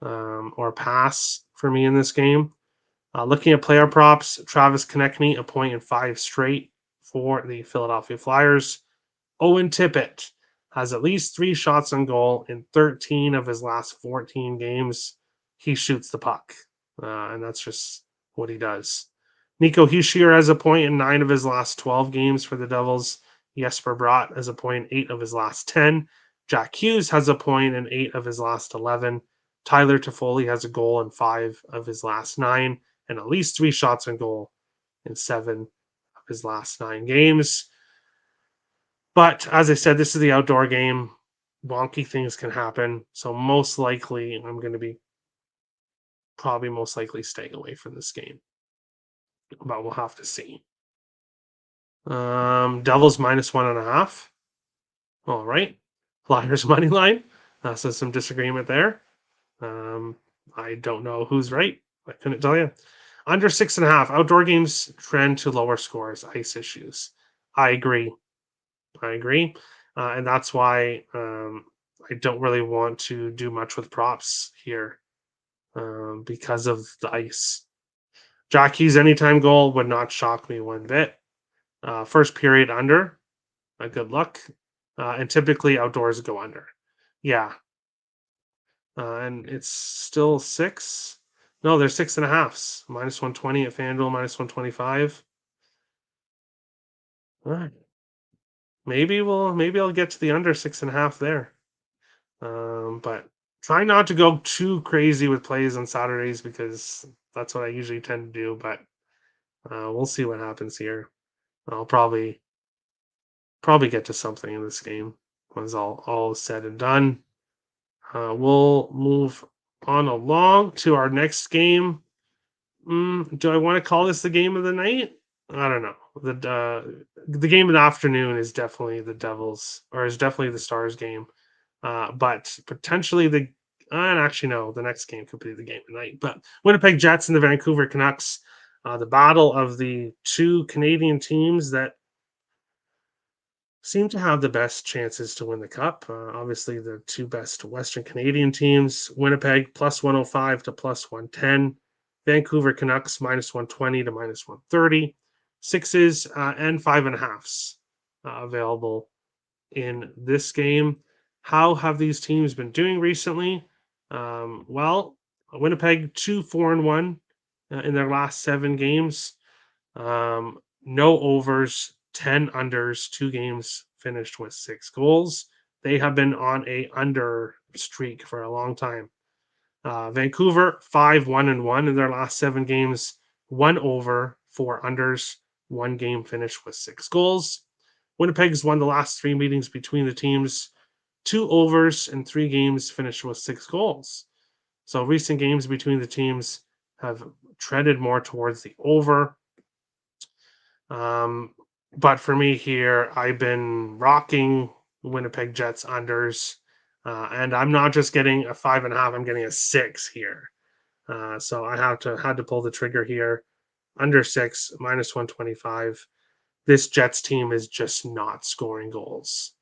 or a pass for me in this game. Looking at player props, Travis Konechny, a point in 5 straight for the Philadelphia Flyers. Owen Tippett has at least 3 shots on goal in 13 of his last 14 games. He shoots the puck, and that's just what he does. Nico Hischier has a point in 9 of his last 12 games for the Devils. Jesper Bratt has a point in 8 of his last 10. Jack Hughes has a point in 8 of his last 11. Tyler Toffoli has a goal in 5 of his last 9 and at least 3 shots on goal in 7 of his last 9 games. But as I said, this is the outdoor game. Wonky things can happen. So most likely, I'm going to be probably most likely staying away from this game. But we'll have to see. Devils minus 1.5. All right. Flyers money line. So some disagreement there. I don't know who's right. I couldn't tell you. Under 6.5. Outdoor games trend to lower scores. Ice issues. I agree. And that's why I don't really want to do much with props here because of the ice. Jack Hughes' anytime goal would not shock me one bit. First period under, good luck. And typically outdoors go under. Yeah. And it's still 6. No, they're 6.5s. Minus 120 at FanDuel, minus 125. All right. Maybe I'll get to the under 6.5 there. But Try not to go too crazy with plays on Saturdays because that's what I usually tend to do. But we'll see what happens here. I'll probably get to something in this game once all is said and done. We'll move on along to our next game. Do I want to call this the game of the night? I don't know. The game of the afternoon is definitely the Devils, or is definitely the Stars game. But potentially and actually no, the next game could be the game of the night. But Winnipeg Jets and the Vancouver Canucks, the battle of the two Canadian teams that seem to have the best chances to win the cup. Obviously, the two best Western Canadian teams: Winnipeg plus 105 to plus 110, Vancouver Canucks minus 120 to minus 130, sixes and five and a halves available in this game. How have these teams been doing recently? Well, Winnipeg 2-4-1 in their last 7 games. No overs, 10 unders, 2 games finished with 6 goals. They have been on a under streak for a long time. Vancouver 5-1-1 in their last 7 games, 1 over, 4 unders, 1 game finished with 6 goals. Winnipeg's won the last 3 meetings between the teams, 2 overs and 3 games finished with 6 goals. So recent games between the teams have treaded more towards the over. But for me here, I've been rocking Winnipeg Jets unders, and I'm not just getting a 5.5; I'm getting a 6 here. So I had to pull the trigger here. Under 6, minus 125. This Jets team is just not scoring goals.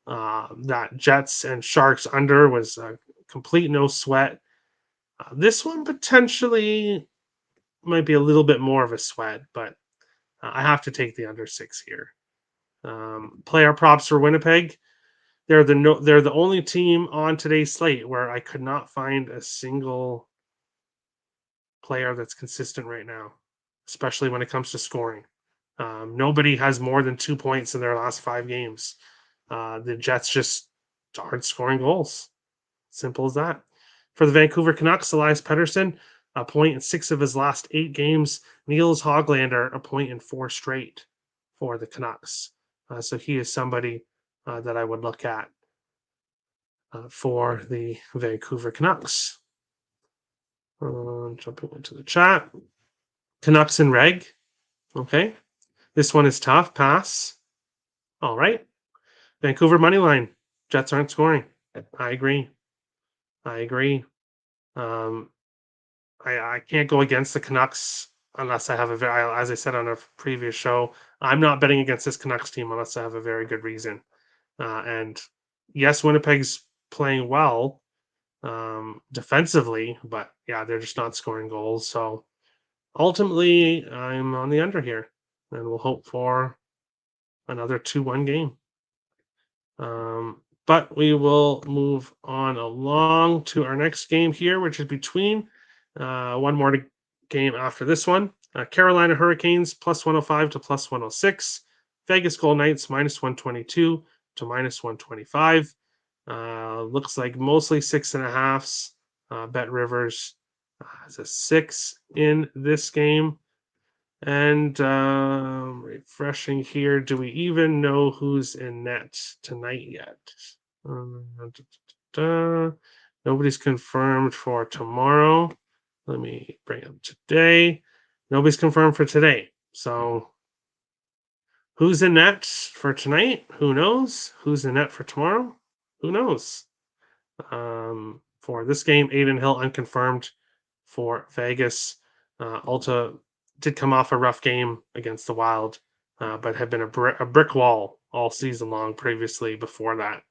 That Jets and Sharks under was a complete no sweat. This one potentially might be a little bit more of a sweat, but I have to take the under 6 here. Player props for Winnipeg. They're the only team on today's slate where I could not find a single player that's consistent right now, especially when it comes to scoring. Nobody has more than 2 points in their last 5 games. The Jets just aren't scoring goals. Simple as that. For the Vancouver Canucks, Elias Pettersson, a point in 6 of his last 8 games. Niels Hoglander, a point in 4 straight for the Canucks. So he is somebody that I would look at for the Vancouver Canucks. Jumping into the chat. Canucks and Reg. Okay. This one is tough. Pass. All right. Vancouver money line. Jets aren't scoring. I agree. I can't go against the Canucks unless I have as I said on a previous show, I'm not betting against this Canucks team unless I have a very good reason. And yes, Winnipeg's playing well defensively, but yeah, they're just not scoring goals. So ultimately, I'm on the under here, and we'll hope for another 2-1 game. But we will move on along to our next game here, which is between one more game after this one. Carolina Hurricanes plus 105 to plus 106. Vegas Golden Knights minus 122 to minus 125. Looks like mostly 6.5s. Bet Rivers has a 6 in this game. And refreshing here, do we even know who's in net tonight yet? Nobody's confirmed for tomorrow. Let me bring up today. Nobody's confirmed for today. So who's in net for tonight? Who knows? Who's in net for tomorrow? Who knows? For this game, Aiden Hill unconfirmed for Vegas. Alta did come off a rough game against the Wild, but had been a brick wall all season long previously before that.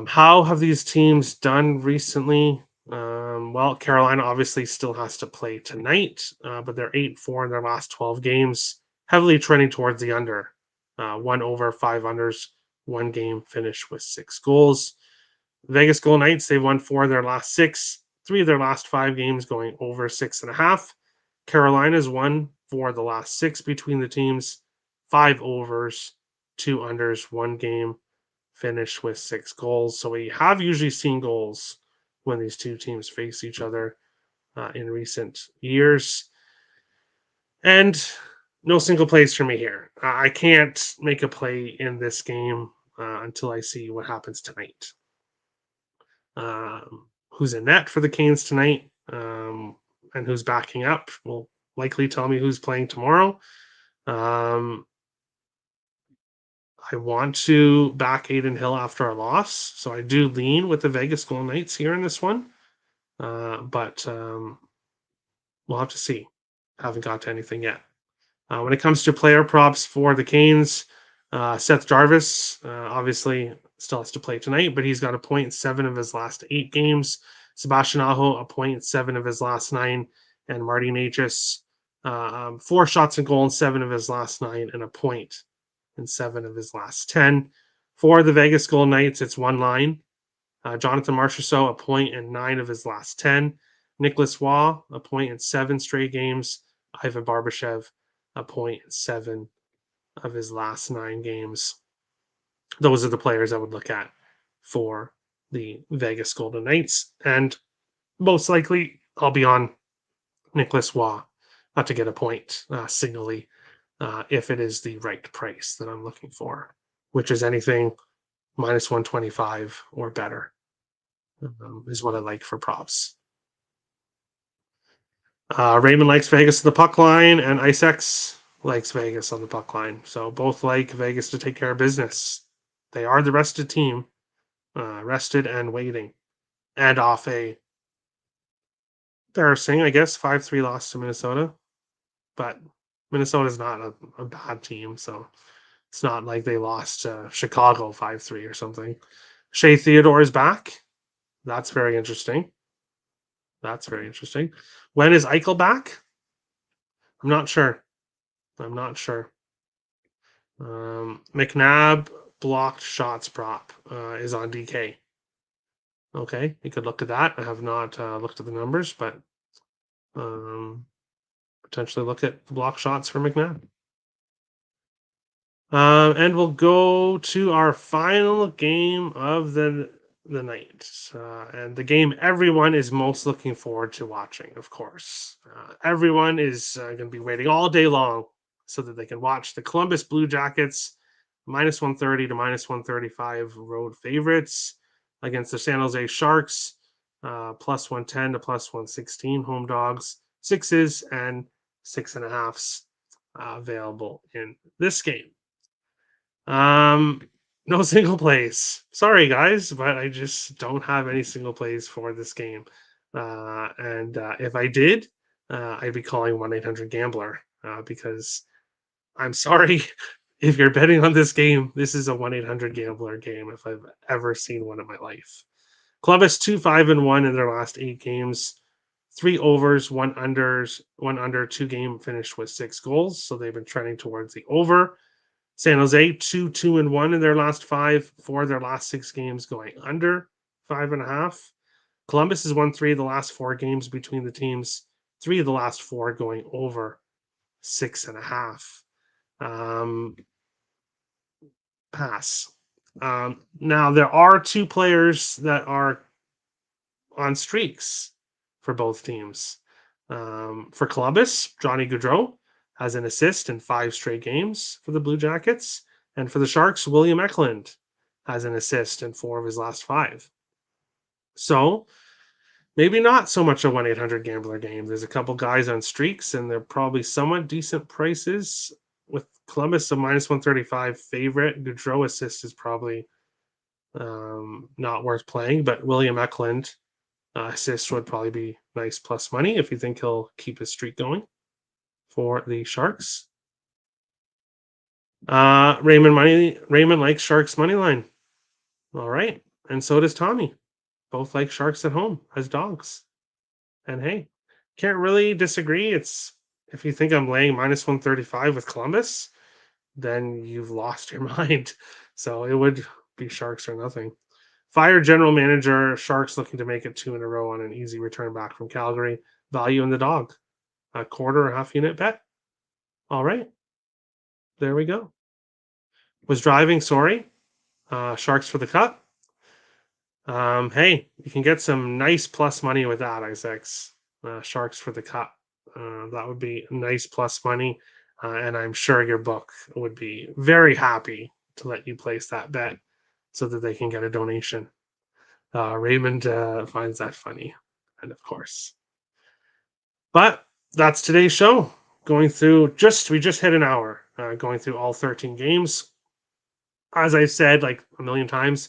How have these teams done recently? Well, Carolina obviously still has to play tonight, but they're 8-4 in their last 12 games, heavily trending towards the under. 1 over, 5 unders, 1 game finished with 6 goals. Vegas Golden Knights, they won 4 of their last 6, 3 of their last 5 games going over 6.5. Carolina's won 4 of the last 6 between the teams, 5 overs, 2 unders, 1 game finish with 6 goals. So we have usually seen goals when these two teams face each other in recent years. And no single plays for me here. I can't make a play in this game until I see what happens tonight. Who's in net for the Canes tonight and who's backing up will likely tell me who's playing tomorrow. I want to back Aiden Hill after a loss, so I do lean with the Vegas Golden Knights here in this one. But we'll have to see. Haven't got to anything yet. When it comes to player props for the Canes, Seth Jarvis obviously still has to play tonight, but he's got a 0.7 of his last 8 games. Sebastian Aho, a 0.7 of his last 9, and Marty Natchez, 4 shots and goal in 7 of his last 9, and a point in 7 of his last 10. For the Vegas Golden Knights, it's one line. Jonathan Marchessault, a point in 9 of his last 10. Nicholas Waugh, a point in 7 straight games. Ivan Barbashev, a point in 7 of his last 9 games. Those are the players I would look at for the Vegas Golden Knights. And most likely, I'll be on Nicholas Waugh to get a point signally if it is the right price that I'm looking for, which is anything minus 125 or better is what I like for props. Raymond likes Vegas to the puck line, and IceX likes Vegas on the puck line. So both like Vegas to take care of business. They are the rested team, rested and waiting, and off a embarrassing, I guess, 5-3 loss to Minnesota. But Minnesota's not a bad team, so it's not like they lost to Chicago 5-3 or something. Shea Theodore is back. That's very interesting. That's very interesting. When is Eichel back? I'm not sure. I'm not sure. McNabb blocked shots prop is on DK. Okay, you could look at that. I have not looked at the numbers, but potentially look at the block shots for McNabb. And we'll go to our final game of the night, and the game everyone is most looking forward to watching. Of course, everyone is going to be waiting all day long so that they can watch the Columbus Blue Jackets minus 130 to minus 135 road favorites against the San Jose Sharks, plus 110 to plus 116 home dogs, 6s and 6.5s available in this game. No single plays. Sorry, guys, but I just don't have any single plays for this game. And if I did, I'd be calling 1-800-GAMBLER because I'm sorry if you're betting on this game. This is a 1-800-GAMBLER game if I've ever seen one in my life. Columbus 2-5-1 in their last 8 games. 3 overs, 1 unders, 1 under, 2 game finished with 6 goals. So they've been trending towards the over. San Jose 2-2-1 in their last 5, 4 of their last 6 games going under 5.5. Columbus has won 3 of the last 4 games between the teams, 3 of the last 4 going over 6.5. Pass. Now there are 2 players that are on streaks for both teams. For Columbus, Johnny Gaudreau has an assist in 5 straight games for the Blue Jackets. And for the Sharks, William Eklund has an assist in 4 of his last 5. So maybe not so much a 1-800-GAMBLER game. There's a couple guys on streaks, and they're probably somewhat decent prices. With Columbus, a minus 135 favorite, Gaudreau assist is probably not worth playing, but William Eklund assist would probably be nice plus money if you think he'll keep his streak going for the Sharks. Raymond likes Sharks money line. All right, and so does Tommy. Both like Sharks at home as dogs. And hey, can't really disagree. It's if you think I'm laying minus 135 with Columbus, then you've lost your mind. So it would be Sharks or nothing. Fire general manager, Sharks looking to make it 2 in a row on an easy return back from Calgary. Value in the dog. A quarter or half unit bet. All right. There we go. Was driving, sorry. Sharks for the cup. Hey, you can get some nice plus money with that, Isaacs. Sharks for the cup. That would be nice plus money. And I'm sure your book would be very happy to let you place that bet so that they can get a donation. Raymond finds that funny, and of course. But that's today's show. Going through we just hit an hour going through all 13 games. As I've said like a million times,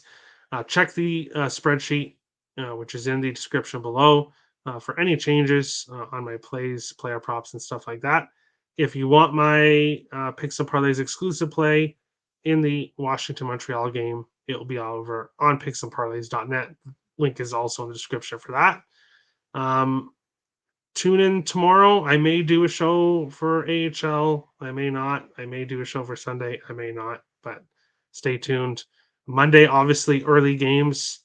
check the spreadsheet, which is in the description below, for any changes on my plays, player props, and stuff like that. If you want my Picks and Parlays exclusive play in the Washington Montreal game, it will be over on picksandparlays.net. Link is also in the description for that. Tune in tomorrow. I may do a show for AHL. I may not. I may do a show for Sunday. I may not, but stay tuned. Monday, obviously, early games.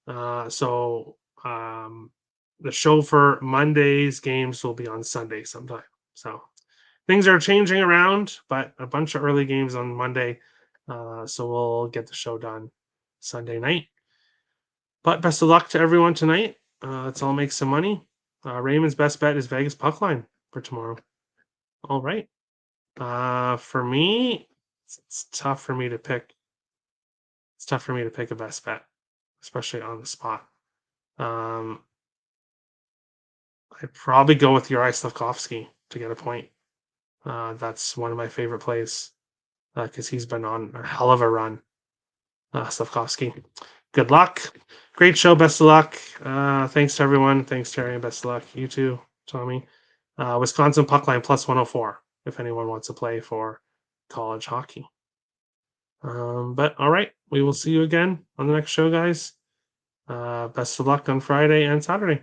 So the show for Monday's games will be on Sunday sometime. So things are changing around, but a bunch of early games on Monday. So we'll get the show done Sunday night. But best of luck to everyone tonight. Let's all make some money. Raymond's best bet is Vegas puck line for tomorrow. All right. For me, it's tough for me to pick. It's tough for me to pick a best bet, especially on the spot. I'd probably go with Uri Slavkovsky to get a point. That's one of my favorite plays because he's been on a hell of a run. Slavkovsky. Good luck. Great show. Best of luck. Thanks to everyone. Thanks, Terry, and best of luck. You too, Tommy. Wisconsin puck line plus 104 if anyone wants to play for college hockey. But all right, we will see you again on the next show, guys. Best of luck on Friday and Saturday.